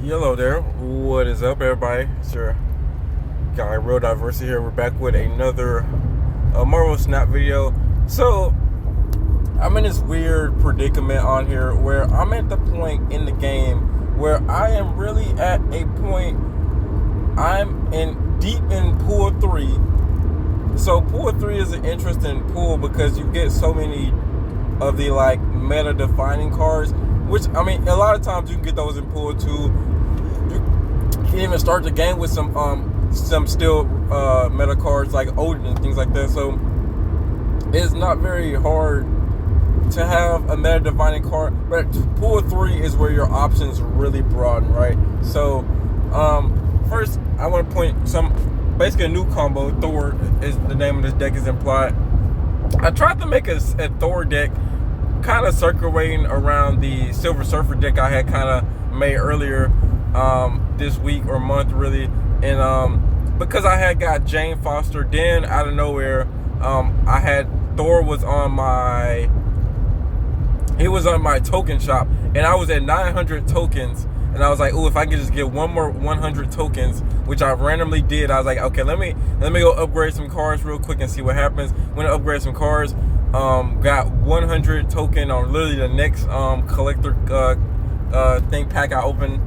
Hello there. What is up, everybody? It's your guy, Real Diversity here. We're back with another Marvel Snap video. So, I'm in this weird predicament on here where I'm at the point in the game where I am really at a point. I'm deep in pool 3. So, pool 3 is an interesting pool because you get so many of the meta defining cards, which I mean a lot of times you can get those in pool 2. You can even start the game with some still meta cards like Odin and things like that. So it's not very hard to have a meta defining card, but pool 3 is where your options really broaden, right? So first I want to point basically a new combo. Thor is the name of this deck, is implied. I tried to make a Thor deck kind of circulating around the Silver Surfer deck I had kind of made earlier this week or month, really. And because I had got Jane Foster, then out of nowhere, I had Thor was on my token shop, and I was at 900 tokens. And I was like, oh, if I could just get one more 100 tokens, which I randomly did, I was like, okay, let me go upgrade some cards real quick and see what happens. When I upgrade some cards, got 100 token on literally the next collector thing pack I opened.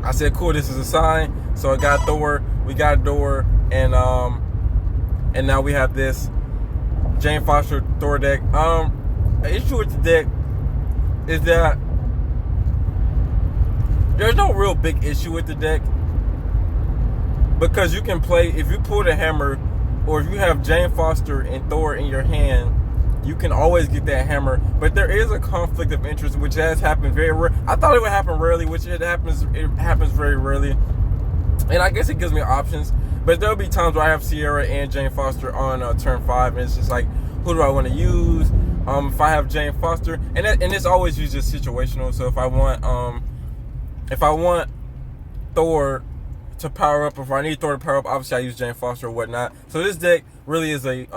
I said, cool, this is a sign. So I got Thor, we got Thor, and now we have this Jane Foster Thor deck. The issue with the deck is that there's no real big issue with the deck, because you can play, if you pull the hammer, or if you have Jane Foster and Thor in your hand, you can always get that hammer. But there is a conflict of interest, which has happened very rare. I thought it would happen rarely, which it happens very rarely. And I guess it gives me options. But there'll be times where I have Sierra and Jane Foster on turn 5, and it's just like, who do I want to use? If I have Jane Foster, and it's always usually situational. So if I want Thor to power up, if I need Thor to power up, obviously I use Jane Foster or whatnot. So this deck really is a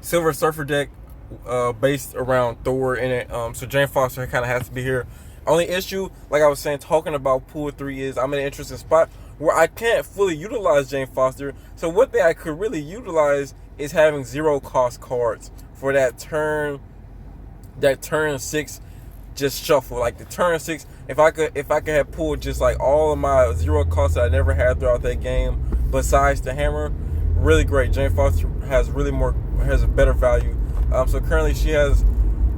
Silver Surfer deck based around Thor in it. So Jane Foster kind of has to be here. Only issue, like I was saying, talking about pool 3, is I'm in an interesting spot where I can't fully utilize Jane Foster. So one thing I could really utilize is having 0 cost cards for that turn 6 just shuffle. Like the turn 6, if I could have pulled just like all of my 0 costs that I never had throughout that game besides the hammer, really great. Jane Foster has a better value. So currently she has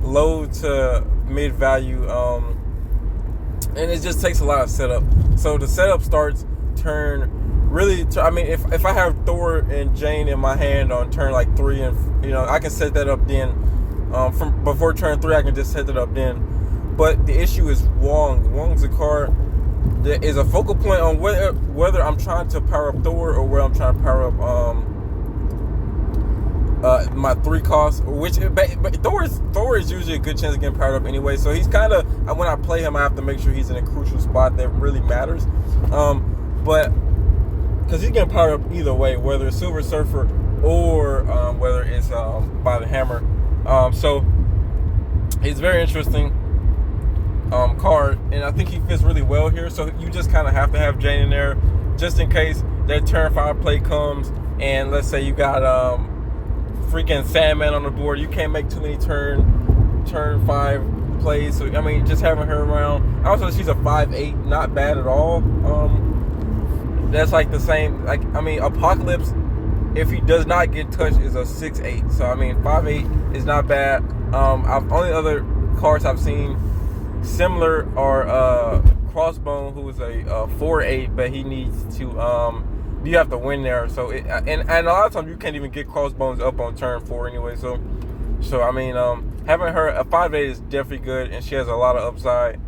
low to mid value, and it just takes a lot of setup. So the setup starts turn really. If I have Thor and Jane in my hand on turn 3, and I can set that up then. From before turn 3, I can just set that up then. But the issue is Wong. Wong's a card that is a focal point on whether I'm trying to power up Thor or whether I'm trying to power up my 3 costs. But Thor is usually a good chance of getting powered up anyway. So he's kind of, when I play him, I have to make sure he's in a crucial spot that really matters. But because he's getting powered up either way, whether it's Silver Surfer or whether it's by the hammer. So he's very interesting card, and I think he fits really well here. So you just kind of have to have Jane in there just in case that turn 5 play comes, and let's say you got freaking Sandman on the board. You can't make too many turn 5 plays. So I mean, just having her around. Also, she's a 5'8", not bad at all. That's like the same. Apocalypse, if he does not get touched, is a 6'8". So I mean, 5'8" is not bad. Only other cards I've seen similar are Crossbone, who is a 4'8", but he needs to you have to win there. So and a lot of times you can't even get Crossbones up on turn 4 anyway. So I mean, having her a 5'8" is definitely good, and she has a lot of upside.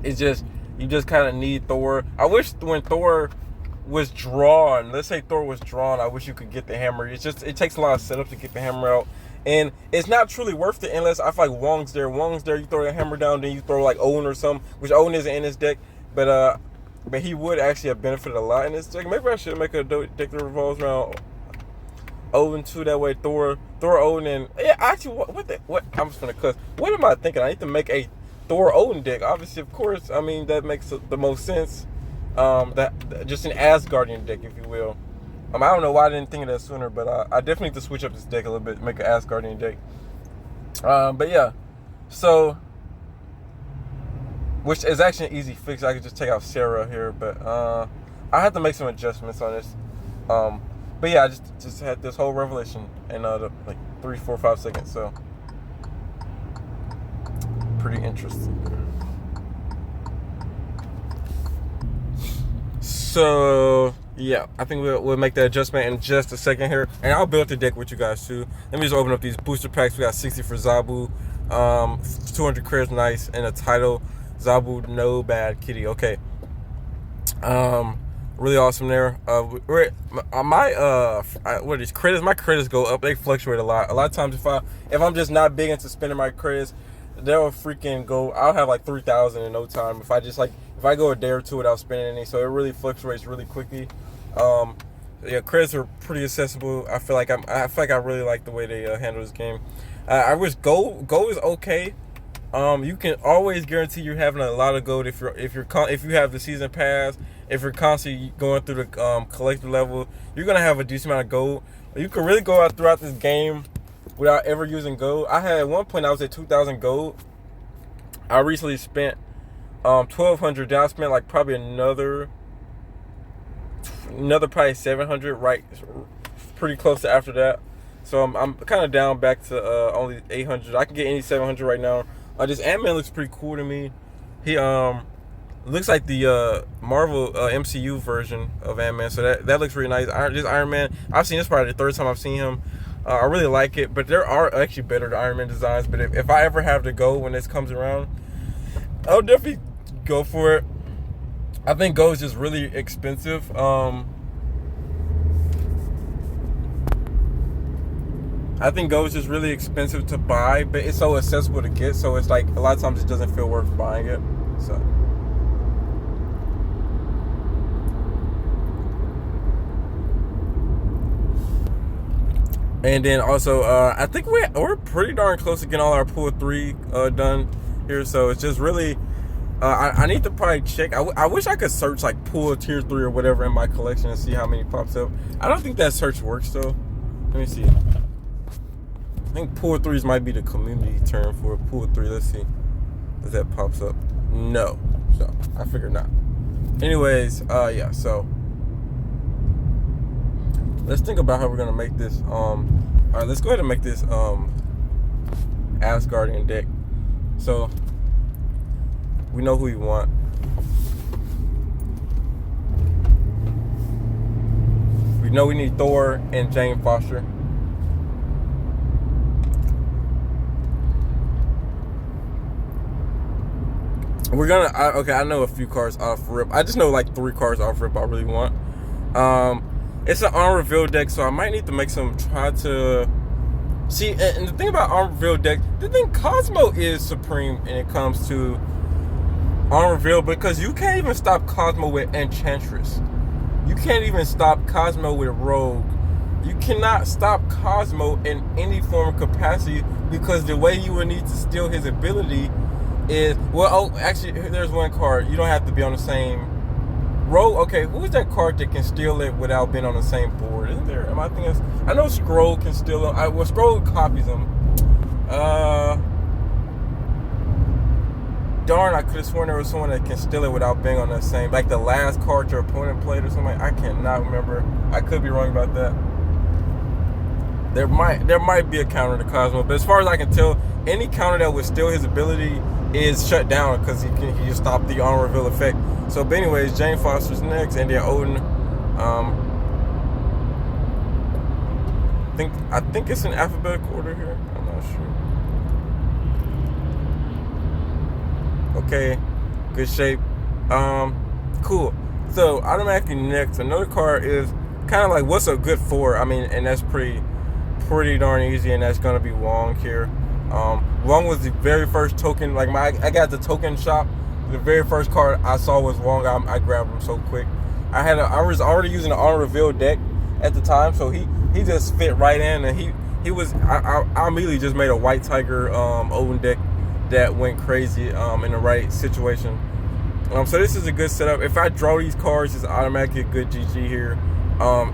It's just, you just kind of need Thor. I wish when Thor was drawn, let's say Thor was drawn, I wish you could get the hammer. It takes a lot of setup to get the hammer out. And it's not truly worth it unless I feel like Wong's there. You throw the hammer down, then you throw like Owen or something, which Owen isn't in this deck. But he would actually have benefited a lot in this deck. Maybe I should make a deck that revolves around Odin too. That way Thor, Odin, and yeah. Actually, what? I'm just gonna cuss. What am I thinking? I need to make a Thor Odin deck. Obviously, of course, I mean that makes the most sense. That just an Asgardian deck, if you will. I don't know why I didn't think of that sooner, but I definitely need to switch up this deck a little bit, make an Asgardian deck. But yeah, so which is actually an easy fix. I could just take out Sarah here, but I had to make some adjustments on this. But yeah, I just had this whole revelation in like 3, 4, 5 seconds. So pretty interesting. So yeah, I think we'll make that adjustment in just a second here, and I'll build the deck with you guys too. Let me just open up these booster packs. We got 60 for Zabu, 200 credits, nice, and a title. Zabu, no bad kitty. Okay. Really awesome there. What are these credits? My credits go up. They fluctuate a lot. A lot of times, if I'm just not big into spending my credits, they'll freaking go. I'll have like 3,000 in no time. If I go a day or two without spending any, so it really fluctuates really quickly. Yeah, credits are pretty accessible. I feel like I really like the way they handle this game. I wish gold is okay. You can always guarantee you're having a lot of gold if you have the season pass. If you're constantly going through the collector level, you're gonna have a decent amount of gold. You can really go out throughout this game without ever using gold. I had at one point I was at 2,000 gold. I recently spent 1,200. Then I spent like probably another probably 700. Right, pretty close to after that. So I'm kind of down back to only 800. I can get any 700 right now. This Ant-Man looks pretty cool to me. He looks like the Marvel MCU version of Ant-Man, so that looks really nice. This Iron Man, I've seen this probably the third time I've seen him. I really like it, but there are actually better Iron Man designs. But if I ever have to go when this comes around, I'll definitely go for it. I think gold is just really expensive. I think gold is just really expensive to buy, but it's so accessible to get. So it's like a lot of times it doesn't feel worth buying it. So. And then also, I think we're pretty darn close to getting all our pool 3 done here. So it's just really, I need to probably check. I wish I could search like pool tier 3 or whatever in my collection and see how many pops up. I don't think that search works though. Let me see. I think pool 3s might be the community term for pool 3. Let's see if that pops up. No. So I figured not. Anyways, yeah, so let's think about how we're gonna make this. Alright, let's go ahead and make this Asgardian deck. So we know who we want. We know we need Thor and Jane Foster. We're gonna okay, I know a few cards off rip. I just know like 3 cards off rip I really want. It's an on-reveal deck, so I might need to make some, try to see. And the thing about on-reveal deck, the thing, Cosmo is supreme when it comes to on-reveal, because you can't even stop Cosmo with Enchantress. You can't even stop Cosmo with Rogue. You cannot stop Cosmo in any form of capacity, because the way you would need to steal his ability is, well, oh, actually, there's one card. You don't have to be on the same Rogue. Okay, who is that card that can steal it without being on the same board? Isn't there? Am I thinking? I know Scroll can steal it. Well, Scroll copies them. Darn, I could have sworn there was someone that can steal it without being on the same, like the last card your opponent played or something. I cannot remember. I could be wrong about that. There might be a counter to Cosmo, but as far as I can tell, any counter that would steal his ability is shut down, because he can stop the on reveal effect. So, but anyways, Jane Foster's next, and then Odin. I think it's in alphabetical order here. I'm not sure. Okay, good shape. Cool. So automatically next, another card is kind of like what's a good 4. I mean, and that's pretty darn easy, and that's gonna be Wong here. Wong was the very first token. Like I got the token shop. The very first card I saw was Wong. I grabbed him so quick. I was already using the on reveal deck at the time, so he just fit right in, and he was. I immediately just made a White Tiger Odin deck, that went crazy in the right situation. So this is a good setup. If I draw these cards, it's automatically a good GG here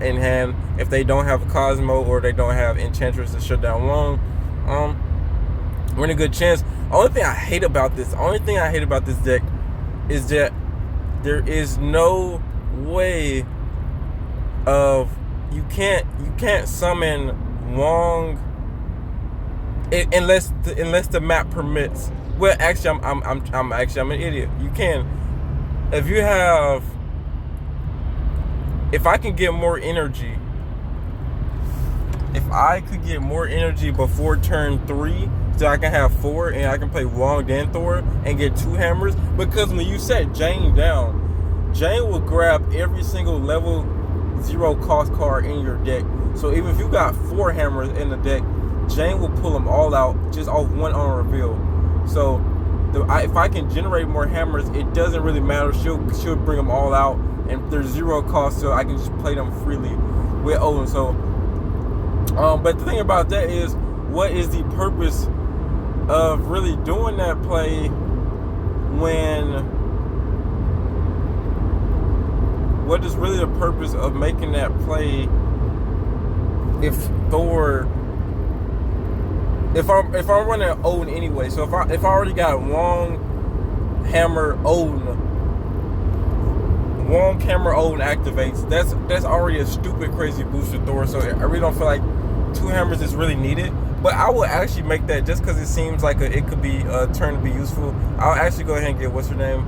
in hand. If they don't have Cosmo or they don't have Enchantress to shut down Wong, we're in a good chance. Only thing I hate about this deck is that there is no way of you can't summon Wong unless the map permits. Well, actually, I'm an idiot. You can, if I can get more energy. If I could get more energy before turn 3, so I can have 4 and I can play Wong then Thor and get 2 hammers. Because when you set Jane down, Jane will grab every single level 0 cost card in your deck. So even if you got 4 hammers in the deck, Jane will pull them all out just off one on reveal. So if I can generate more hammers, it doesn't really matter. She'll bring them all out, and there's 0 cost, so I can just play them freely with Odin. So, but the thing about that is, what is the purpose of really doing that play what is really the purpose of making that play if I'm running Odin anyway? So if I already got Wong, Hammer, Odin, Wong, Hammer, Odin activates, that's already a stupid crazy booster Thor. So I really don't feel like 2 hammers is really needed. But I will actually make that just because it seems like it could be a turn to be useful. I'll actually go ahead and get, what's her name?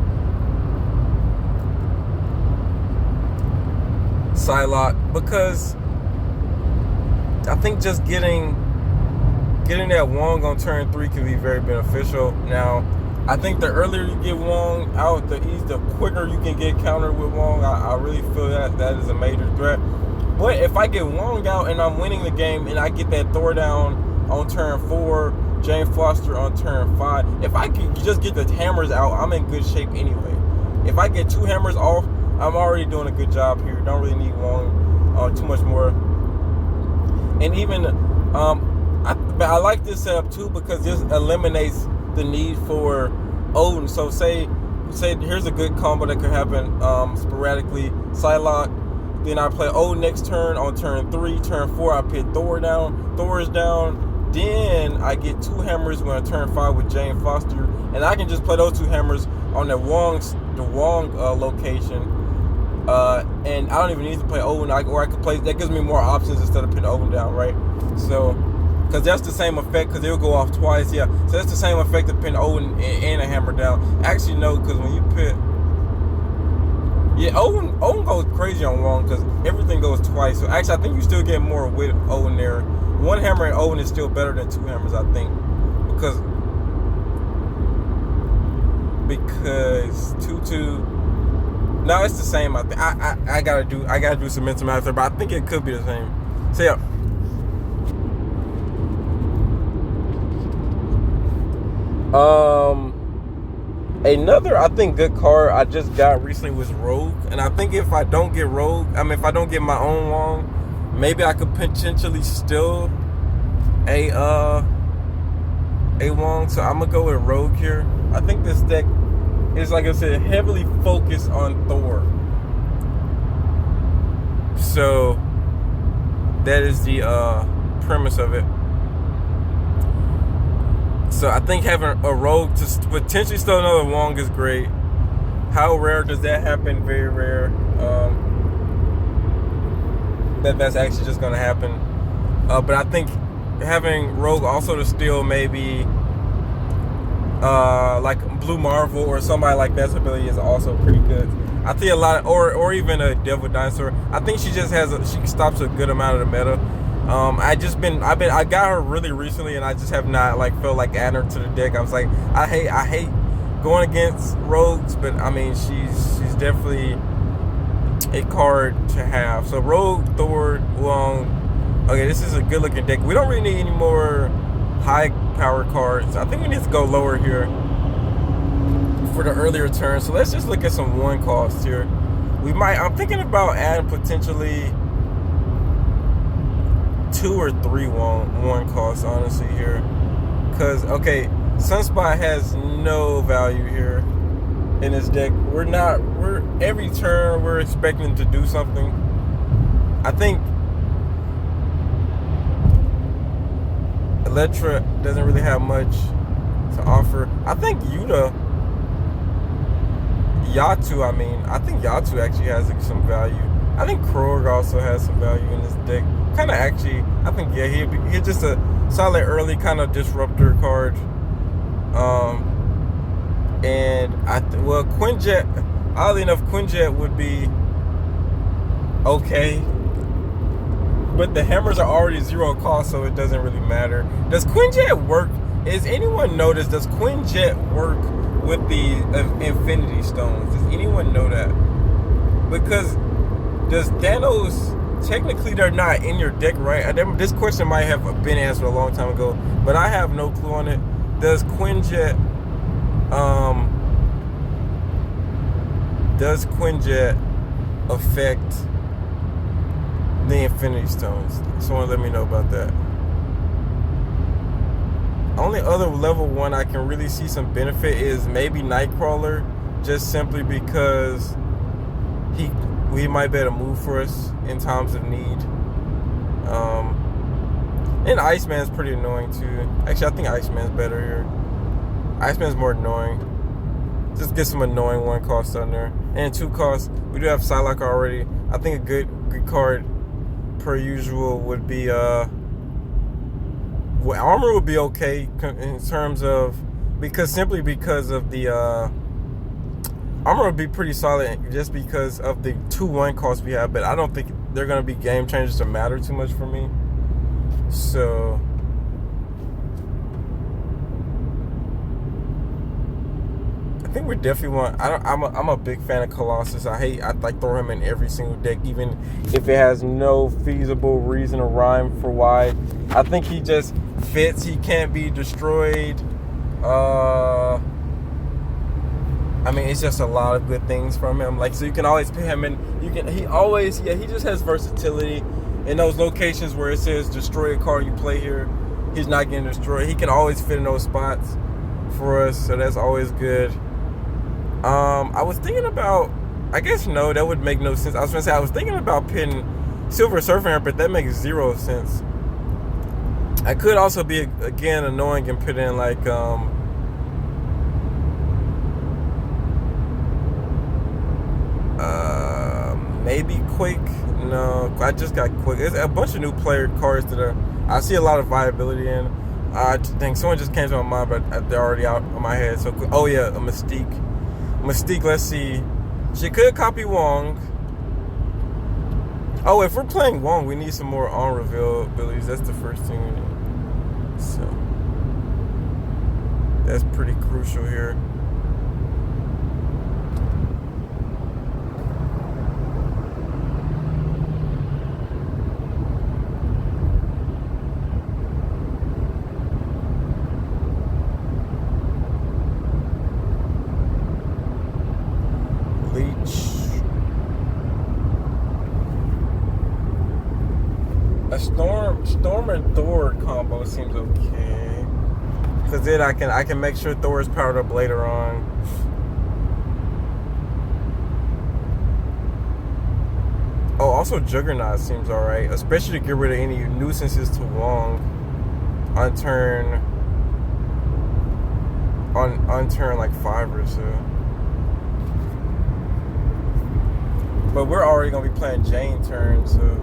Psylocke, because I think just getting that Wong on turn 3 can be very beneficial. Now, I think the earlier you get Wong out, the quicker you can get countered with Wong. I really feel that is a major threat. But if I get Wong out and I'm winning the game and I get that Thor down on turn 4, Jane Foster on turn 5, if I can just get the hammers out, I'm in good shape anyway. If I get 2 hammers off, I'm already doing a good job here. Don't really need Wong too much more. And even I like this setup too because this eliminates the need for Odin. So say here's a good combo that could happen sporadically. Psylocke, then I play Odin next turn. On turn 3, turn 4, I put Thor down. Thor is down. Then I get 2 hammers when I turn 5 with Jane Foster, and I can just play those 2 hammers on the Wong location. And I don't even need to play Odin, or I could play. That gives me more options instead of putting Odin down, right? So, because that's the same effect, because it'll go off twice, yeah. So that's the same effect of putting Odin and a hammer down. Actually, no, because when you put, yeah, Odin goes crazy on Wong because everything goes twice. So actually, I think you still get more with Odin there. 1 hammer and Odin is still better than 2 hammers, I think, because 2-2. No, it's the same. I think I gotta do some mental math there, but I think it could be the same. So yeah. Another I think good card I just got recently was Rogue, and I think if I don't get Rogue, if I don't get my own Wong, maybe I could potentially steal a Wong. So I'm gonna go with Rogue here. I think this deck is, like I said, heavily focused on Thor. So that is the premise of it. So I think having a Rogue to potentially steal another Wong is great. How rare does that happen? Very rare. That's actually just going to happen. But I think having Rogue also to steal maybe like Blue Marvel or somebody like that's ability is also pretty good. I think a lot, or even a Devil Dinosaur. I think she just she stops a good amount of the meta. I got her really recently, and I just have not felt like adding her to the deck. I was like, I hate going against Rogues, but I mean she's definitely a card to have. So Rogue, Thor, Wong. Okay, this is a good looking deck. We don't really need any more high power cards. I think we need to go lower here for the earlier turn. So let's just look at some 1 costs here. I'm thinking about adding potentially 2 or 3 1 costs honestly here. Cause okay, Sunspot has no value here in this deck. We're every turn we're expecting to do something. I think Electra doesn't really have much to offer. I think I think Yatu actually has some value. I think Krog also has some value in this deck. Kind of actually, I think he's just a solid early kind of disruptor card. And Quinjet, oddly enough, Quinjet would be okay, but the hammers are already 0 cost, so it doesn't really matter. Does Quinjet work? Is anyone noticed? Does Quinjet work with the Infinity Stones? Does anyone know that? Because does Thanos? Technically, they're not in your deck, right? This question might have been answered a long time ago, but I have no clue on it. Does Quinjet affect the Infinity Stones? Someone let me know about that. Only other level 1 I can really see some benefit is maybe Nightcrawler, just simply because he might be able to move for us in times of need. And Iceman's pretty annoying too. Actually, I think Iceman's better here. Iceman's more annoying. Just get some annoying 1 cost on there. And 2 costs. We do have Psylocke already. I think a good card per usual would be armor would be okay in terms of because of the armor would be pretty solid just because of the 2-1 costs we have, but I don't think they're gonna be game changers to matter too much for me. So I think we definitely want. I'm a big fan of Colossus. I like throw him in every single deck, even if it has no feasible reason or rhyme for why. I think he just fits. He can't be destroyed. It's just a lot of good things from him. Like, so you can always put him in. He just has versatility in those locations where it says destroy a card you play here. He's not getting destroyed. He can always fit in those spots for us, so that's always good. I was thinking about, I guess no, that would make no sense. I was thinking about pitting Silver Surfer here, but that makes 0 sense. I could also be, again, annoying and put in like, maybe Quake. No, I just got Quake. There's a bunch of new player cards that I see a lot of viability in. I think someone just came to my mind, but they're already out of my head. So, oh yeah, a Mystique. Mystique, let's see. She could copy Wong. Oh, if we're playing Wong, we need some more on reveal abilities. That's the first thing we need. So that's pretty crucial here. Storm and Thor combo seems okay, because then I can make sure Thor is powered up later on. Oh, also Juggernaut seems alright, especially to get rid of any nuisances to Wong on turn like 5 or so. But we're already gonna be playing Jane turn, so.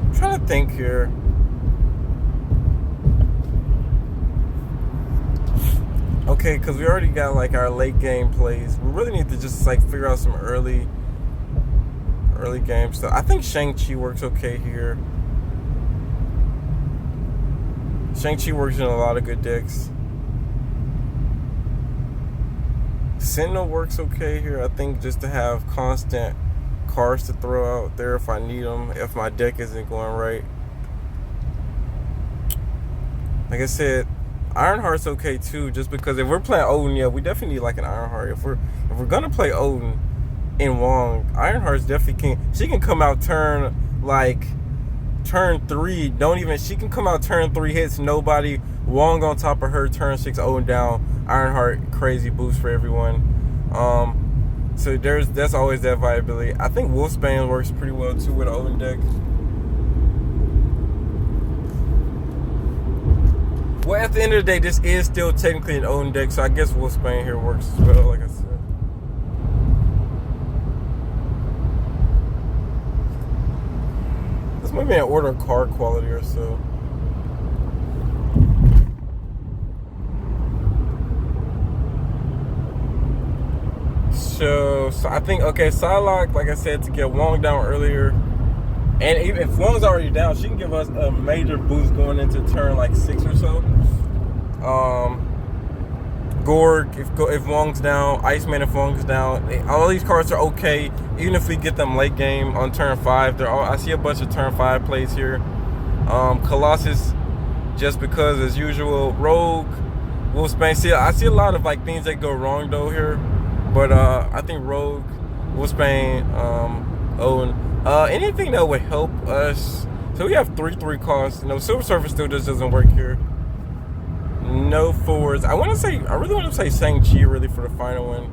I'm trying to think here. Okay, because we already got like our late game plays. We really need to just like figure out some early game stuff. I think Shang-Chi works okay here. Shang-Chi works in a lot of good decks. Sentinel works okay here. I think just to have constant cards to throw out there if I need them, if my deck isn't going right. Like I said, Ironheart's okay too, just because if we're playing Odin, yeah, we definitely need like an Ironheart. If we're gonna play Odin in Wong, Ironheart's definitely can. She can come out turn 3. Don't even. She can come out turn 3, hits nobody. Wong on top of her, turn 6, Odin down. Ironheart, crazy boost for everyone. So that's always that viability. I think Wolfsbane works pretty well too with Odin deck. Well, at the end of the day, this is still technically an Odin deck, so I guess Wolfsbane here works as well, like I said. This might be an order of card quality or so. So I think, okay, Psylocke, like I said, to get Wong down earlier. And even if Wong's already down, she can give us a major boost going into turn like 6 or so. Gorg, if Wong's down, Iceman if Wong's down, all these cards are okay. Even if we get them late game on turn 5, I see a bunch of turn 5 plays here. Colossus, just because as usual. Rogue, Wolfsbane. I see a lot of like things that go wrong though here, but I think Rogue, Wolfsbane, Odin. Anything that would help us. So we have 3/3 costs. Silver Surfer still just doesn't work here. No forwards. I really want to say Shang-Chi really for the final one.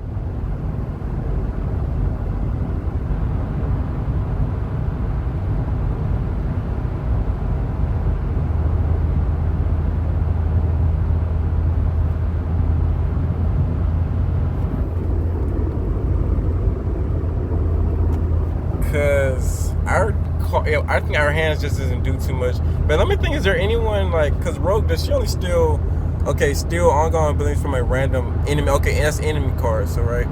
Because I think our hands just doesn't do too much. But let me think, is there anyone like, because Rogue, does she only still ongoing abilities from a random enemy? Okay, and that's enemy cards, so right.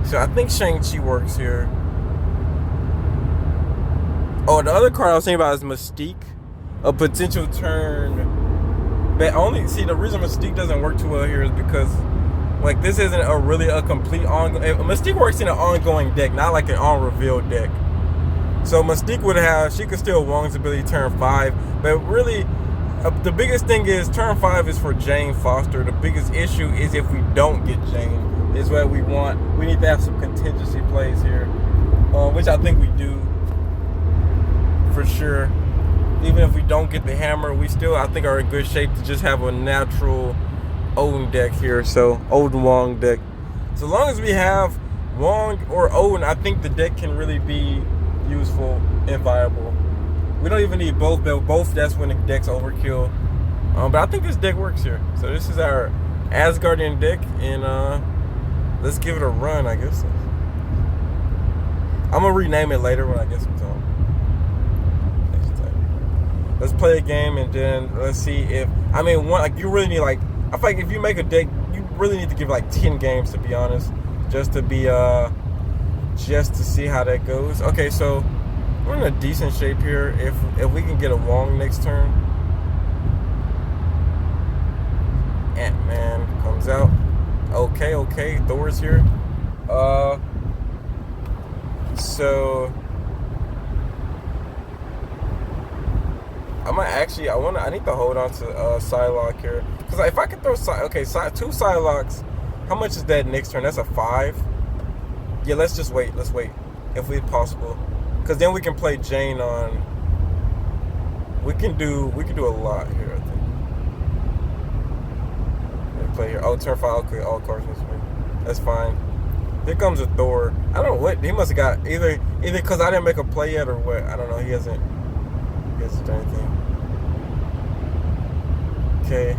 So I think Shang-Chi works here. Oh, the other card I was thinking about is Mystique, a potential turn. But the reason Mystique doesn't work too well here is because like this isn't a complete ongoing. Mystique works in an ongoing deck, not like an on reveal deck. So Mystique she could steal Wong's ability turn 5, but really, the biggest thing is turn 5 is for Jane Foster. The biggest issue is if we don't get Jane, is what we want. We need to have some contingency plays here, which I think we do, for sure. Even if we don't get the hammer, we still, I think, are in good shape to just have a natural Odin deck here. So Odin Wong deck. So long as we have Wong or Odin, I think the deck can really be useful and viable. We don't even need both, but both, that's when the deck's overkill. But I think this deck works here. So this is our Asgardian deck, and let's give it a run, I guess. I'm gonna rename it later when I get some time. Let's play a game, and then let's see if, you really need, like, I feel like if you make a deck, you really need to give like 10 games, to be honest, just to see how that goes. Okay, so we're in a decent shape here. If we can get a Wong next turn. Ant-Man comes out. Okay, Thor's here. So I need to hold on to Psylocke here, because if I could throw two Psylocks, how much is that next turn? That's a 5. Yeah, let's just wait. Let's wait, if it's possible, because then we can play Jane on. We can do a lot here, I think. Let me play here. Oh, turn 5. Okay, all cards must win. That's fine. Here comes a Thor. I don't know what he must have got. Either because I didn't make a play yet, or what. I don't know. He hasn't done anything. Okay.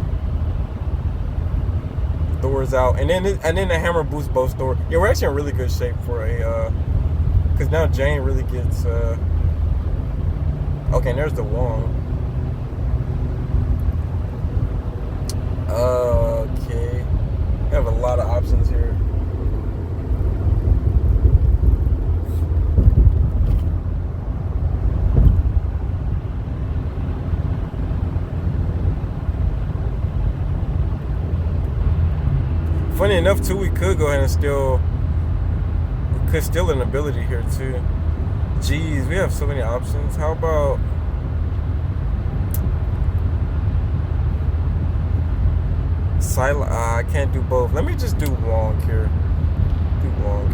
Thor's out, and then the hammer boosts both Thor. Yeah, we're actually in really good shape for a because now Jane really gets okay, and there's the Wong. Okay, we have a lot of options here. Funny enough, too, we could go ahead and steal an ability here, too. Jeez, we have so many options. How about... Silent. I can't do both. Let me just do Wong here. Do Wong.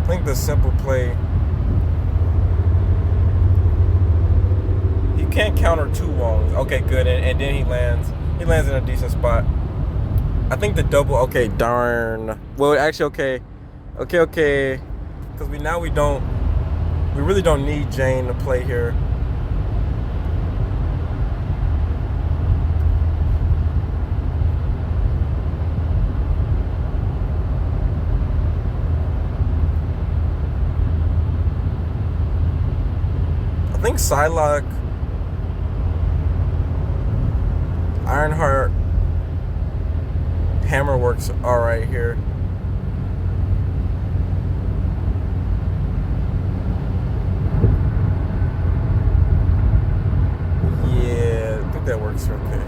I think the simple play. He can't counter two Wongs. Okay, good. And then he lands. He lands in a decent spot. I think the double. Okay, darn. Well, actually, okay. Okay. Because we really don't need Jane to play here. I think Psylocke, Ironheart, Hammer works alright here. Yeah, I think that works okay.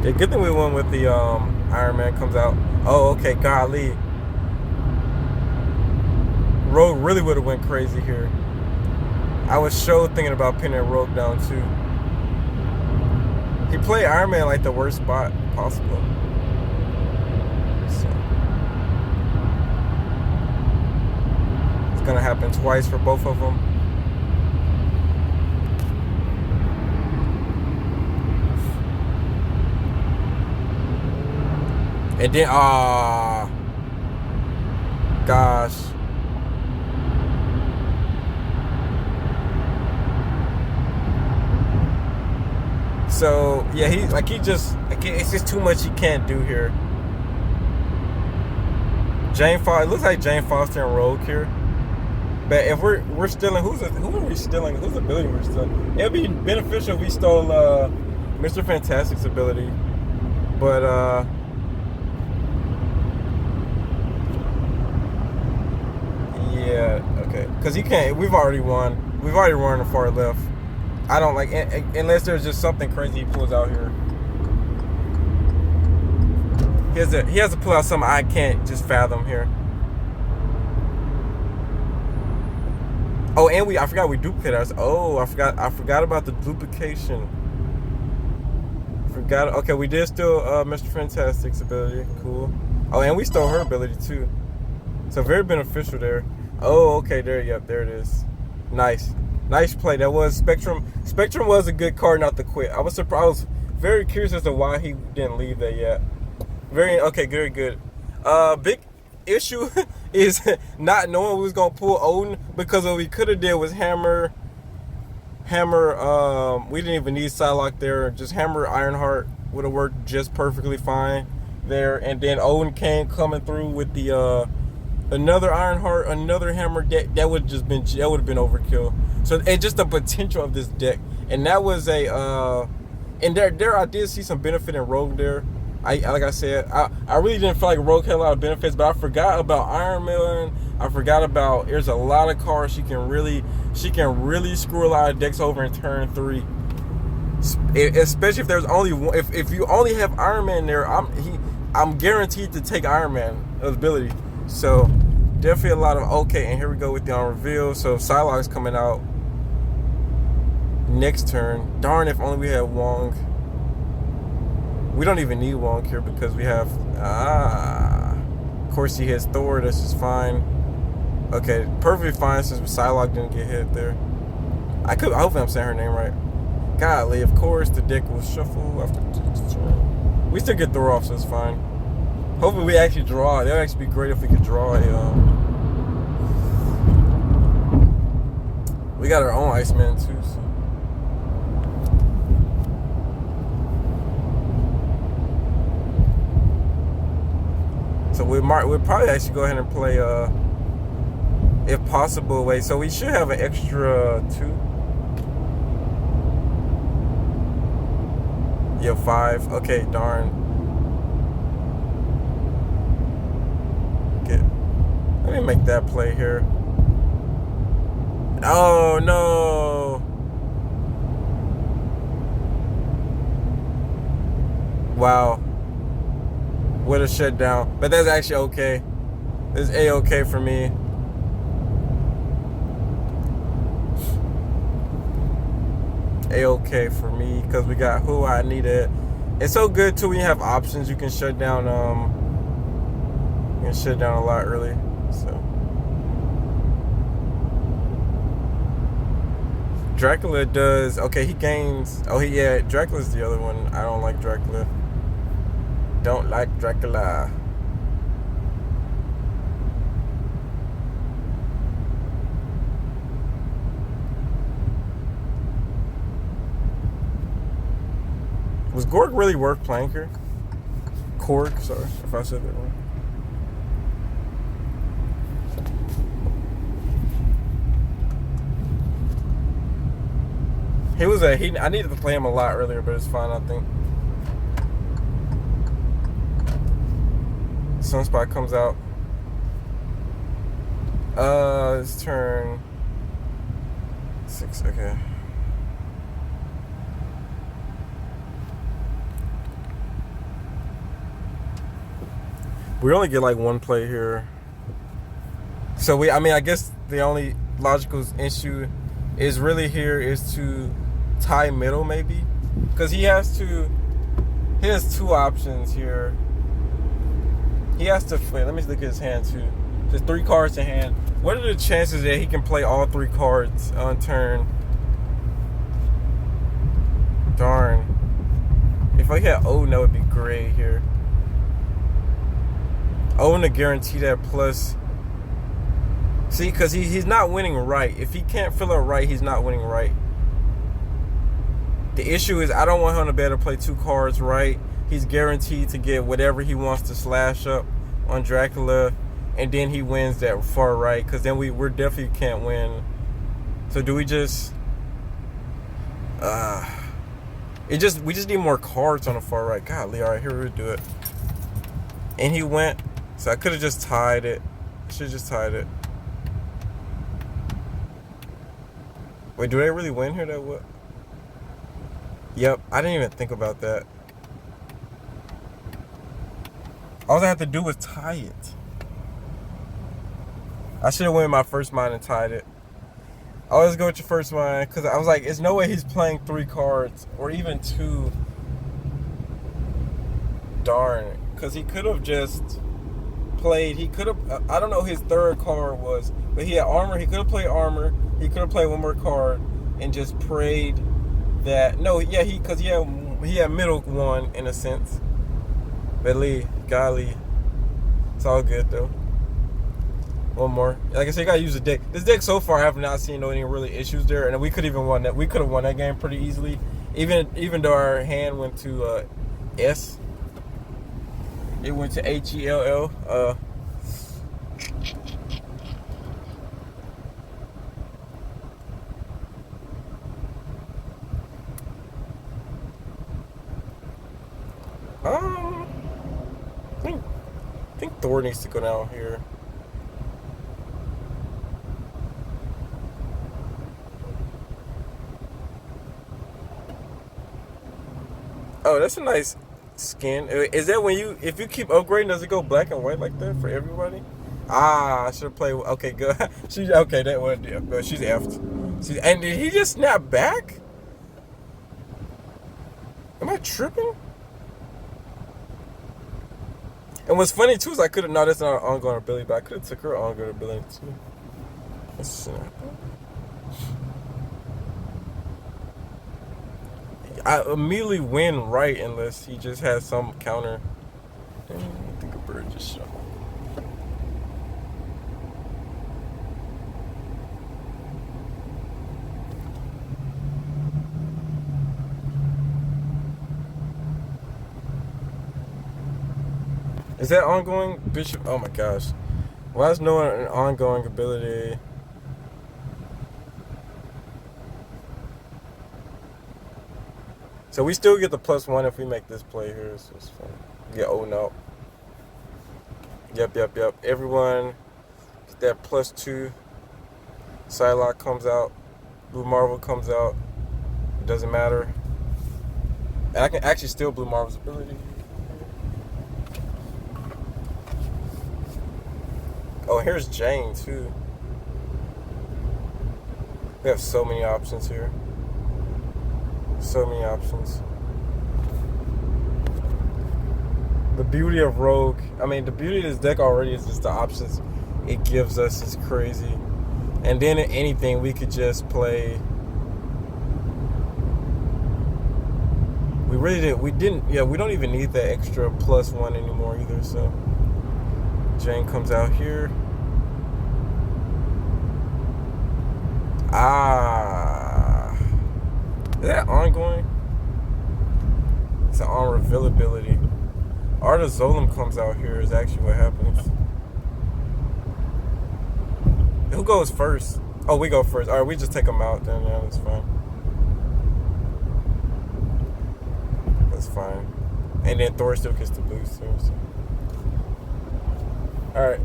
Yeah, good thing we went with the Iron Man comes out. Oh, okay, golly. Rogue really would have went crazy here. I was thinking about pinning Rogue down too. He played Iron Man like the worst spot possible. So it's gonna happen twice for both of them. And then gosh. So yeah, it's just too much he can't do here. It looks like Jane Foster and Rogue here. But if we're stealing, who are we stealing? Whose ability we're stealing? It'd be beneficial if we stole Mr. Fantastic's ability. But yeah, okay. Because he can't. We've already won. We've already run the far left. I don't like, unless there's just something crazy he pulls out here. He has to pull out something I can't just fathom here. Oh, and I forgot we duplicate ours. Oh, I forgot about the duplication. Okay, we did steal Mr. Fantastic's ability. Cool. Oh, and we stole her ability too. So very beneficial there. Oh, okay, there it is. Nice play. That was Spectrum. Spectrum was a good card not to quit. I was surprised. I was very curious as to why he didn't leave that yet. Very good. Big issue is not knowing who was gonna pull Odin, because what we could have did was Hammer. We didn't even need Psylocke there. Just Hammer Ironheart would have worked just perfectly fine there, and then Odin came coming through with the another Ironheart, another Hammer deck. That would have been overkill. So it's just the potential of this deck, and that was and there I did see some benefit in Rogue there. Like I said, I really didn't feel like Rogue had a lot of benefits, but I forgot about Iron Man. I forgot about there's a lot of cards she can really screw a lot of decks over in turn 3. Especially if there's only one. If you only have Iron Man there, I'm guaranteed to take Iron Man ability. So definitely a lot of okay. And here we go with the reveal. So Psylocke's coming out next turn. Darn, if only we had Wong. We don't even need Wong here because we have of course he hits Thor. This is fine. Okay, perfectly fine since Psylocke didn't get hit there. Hopefully I'm saying her name right. Golly, of course the deck will shuffle after the turn. We still get Thor off, so it's fine. Hopefully we actually draw. That would actually be great if we could draw a we got our own Iceman too, so. So we'll probably actually go ahead and play if possible. Wait, so we should have an extra 2. Yeah, 5. Okay, darn. Okay. Let me make that play here. Oh no. Wow. Would have shut down, but that's actually okay. It's a-okay for me. A-okay for me because we got who I needed. It's so good too when you have options. You can shut down a lot early. So Dracula does okay. He gains. Oh, yeah. Dracula's the other one. I don't like Dracula. Don't like Dracula. Was Gorg really worth playing here? Korg, sorry if I said that wrong. I needed to play him a lot earlier, but it's fine, I think. Sunspot comes out. It's turn 6, okay. We only get like one play here. So I guess the only logical issue is really here is to tie middle maybe. Because he has two options here. He has to play. Let me look at his hand too. There's 3 cards in hand. What are the chances that he can play all 3 cards on turn? Darn. If I had Odin, that would be great here. Odin to guarantee that plus. See, because he's not winning right. If he can't fill it right, he's not winning right. The issue is I don't want him to be able to play 2 cards right. He's guaranteed to get whatever he wants to slash up on Dracula, and then he wins that far right. Because then we definitely can't win. So do we just? We just need more cards on the far right. Golly, all right, here we do it. And he went. So I could have just tied it. Should have just tied it. Wait, do they really win here? That what? Yep, I didn't even think about that. All I had to do was tie it. I should have went with my first mind and tied it. Always go with your first mind, because I was like, there's no way he's playing 3 cards, or even 2. Darn, because he could have just played, I don't know his 3rd card was, but he had armor, he could have played armor, he could have played 1 more card, and just prayed that, no, yeah, because he had middle 1 in a sense. But golly, it's all good though. One more. Like I said, you gotta use the deck. This deck so far, I have not seen any really issues there, and we could even won that. We could have won that game pretty easily, even though our hand went to S. It went to HELL. I think Thor needs to go down here. Oh, that's a nice skin. Is that if you keep upgrading, does it go black and white like that for everybody? I should have played. Okay, good. Okay, that one. Yeah, she's effed. And did he just snap back? Am I tripping? And what's funny too is I could have. No, that's not an ongoing ability, but I could have took her ongoing ability too. Let's snap. I immediately win right unless he just has some counter. I think a bird just shot. Is that ongoing? Bishop? Oh my gosh. Why is no one an ongoing ability? So we still get the +1 if we make this play here. So it's fun. Yeah, oh no. Yep. Everyone get that +2. Psylocke comes out. Blue Marvel comes out. It doesn't matter. And I can actually steal Blue Marvel's ability. Oh, here's Jane too. We have so many options here. So many options. The beauty of Rogue, I mean, the beauty of this deck already is just the options it gives us is crazy. And then anything we could just play. We don't even need that extra +1 anymore either. So Jane comes out here. Is that ongoing? It's an on revealability. Art of Zolom comes out here is actually what happens. Who goes first? Oh, we go first. Alright, we just take them out then. Yeah, that's fine. That's fine. And then Thor still gets the boost too. So. Alright.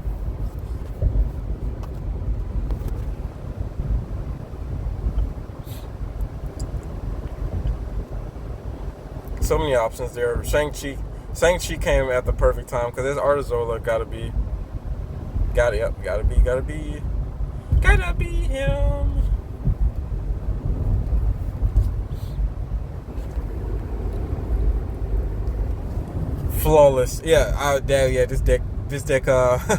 So many options there. Shang-Chi came at the perfect time because this Artizola gotta be him. Flawless. This deck a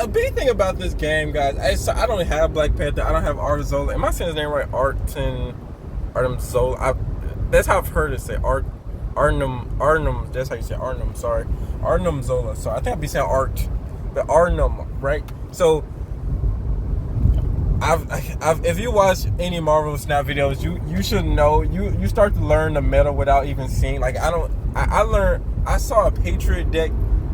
big thing about this game, guys. I don't have Black Panther. I don't have Artizola. Am I saying his name right? Artem Zola. That's how I've heard it say. Arnhem. That's how you say Arnhem. Sorry, Arnhem Zola. So I think I'd be saying Art, but Arnhem, right? So if you watch any Marvel Snap videos, you should know. You start to learn the meta without even seeing. Like I saw a Patriot deck.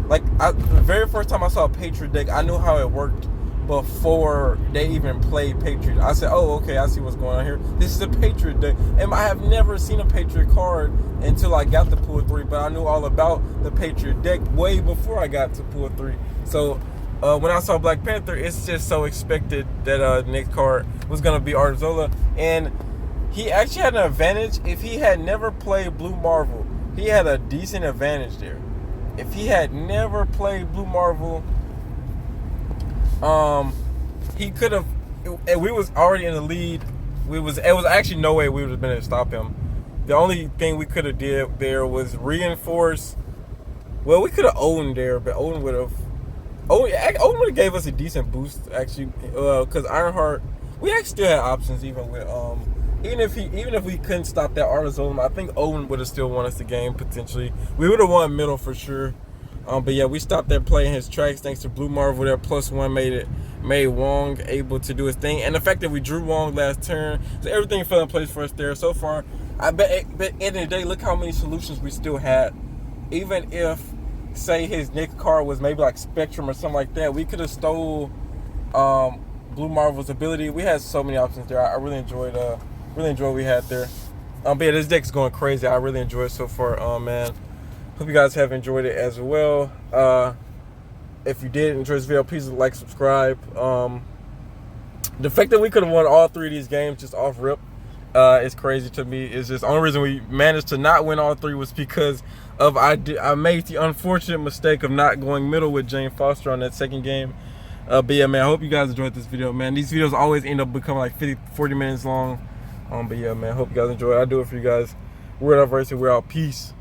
Like the very first time I saw a Patriot deck, I knew how it worked before they even played Patriot. I said, oh, okay, I see what's going on here. This is a Patriot deck. And I have never seen a Patriot card until I got to Pool 3, but I knew all about the Patriot deck way before I got to Pool 3. So when I saw Black Panther, it's just so expected that the next card was going to be Artizola. And he actually had an advantage. If he had never played Blue Marvel, he had a decent advantage there. If he had never played Blue Marvel, he could have. We was already in the lead. It was actually no way we would have been able to stop him. The only thing we could have did there was reinforce. Well, we could have Odin there, but Odin would have gave us a decent boost actually. Because Ironheart, we actually still had options even with even if we couldn't stop that Artizola, I think Odin would have still won us the game potentially. We would have won middle for sure. But yeah, we stopped that play in his tracks thanks to Blue Marvel. Their +1 made Wong able to do his thing, and the fact that we drew Wong last turn, so everything fell in place for us there. So far, but at the end of the day, look how many solutions we still had. Even if, say, his next card was maybe like Spectrum or something like that, we could have stole Blue Marvel's ability. We had so many options there. I really enjoyed what we had there. But yeah, this deck's going crazy. I really enjoyed it so far, man. Hope you guys have enjoyed it as well. If you did enjoy this video, please like, subscribe. The fact that we could have won all 3 of these games just off rip is crazy to me. It's just the only reason we managed to not win all 3 was because of I made the unfortunate mistake of not going middle with Jane Foster on that second game. But yeah, man, I hope you guys enjoyed this video, man. These videos always end up becoming like 40 minutes long. But yeah, man, hope you guys enjoy it. I do it for you guys. We're out, Peace.